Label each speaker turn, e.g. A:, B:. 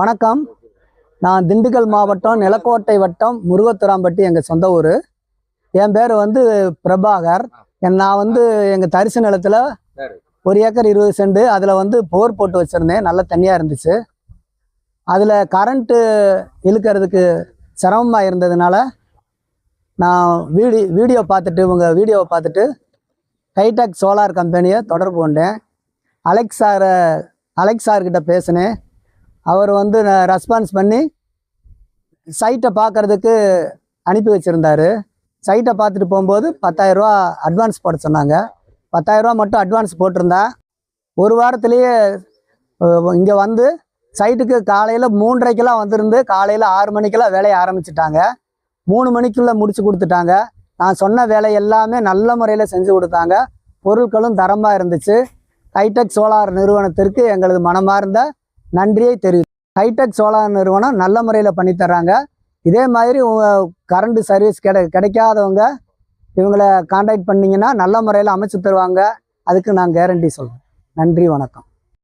A: வணக்கம். நான் திண்டுக்கல் மாவட்டம் நிலக்கோட்டை வட்டம் முருகத்துராம்பட்டி எங்கள் சொந்த ஊர். என் பேர் வந்து பிரபாகர். நான் வந்து எங்கள் தரிசு நிலத்தில் 1 ஏக்கர் 20 சென்ட் அதில் வந்து போர் போட்டு வச்சுருந்தேன். நல்ல தண்ணியாக இருந்துச்சு. அதில் கரண்ட்டு இழுக்கிறதுக்கு சிரமமாக இருந்ததுனால நான் வீடியோ பார்த்துட்டு உங்கள் வீடியோவை பார்த்துட்டு கைடெக் சோலார் கம்பெனியை தொடர்பு கொண்டேன். அலெக்ஸ் சார்கிட்ட பேசினேன். அவர் வந்து ரெஸ்பான்ஸ் பண்ணி சைட்டை பார்க்குறதுக்கு அனுப்பி வச்சுருந்தார். சைட்டை பார்த்துட்டு போகும்போது 10,000 ரூபா அட்வான்ஸ் போட சொன்னாங்க. 10,000 ரூபா மட்டும் அட்வான்ஸ் போட்டிருந்தா 1 வாரத்துலேயே இங்கே வந்து சைட்டுக்கு காலையில் 3:30க்கெல்லாம் வந்திருந்து காலையில் 6 மணிக்கெல்லாம் வேலையை ஆரம்பிச்சிட்டாங்க. 3 மணிக்குள்ளே முடிச்சு கொடுத்துட்டாங்க. நான் சொன்ன வேலை எல்லாமே நல்ல முறையில் செஞ்சு கொடுத்தாங்க. பொருட்களும் தரமாக இருந்துச்சு. கைடெக் சோலார் நிறுவனத்திற்கு எங்களது மனமார்ந்த நன்றியை தெரிவித்து, கைடெக் சோலார் நிறுவனம் நல்ல முறையில் பண்ணித்தர்றாங்க. இதே மாதிரி கரண்ட் சர்வீஸ் கிடைக்காதவங்க இவங்களை கான்டாக்ட் பண்ணிங்கன்னா நல்ல முறையில் அமைச்சு தருவாங்க. அதுக்கு நான் கேரண்டி சொல்கிறேன். நன்றி, வணக்கம்.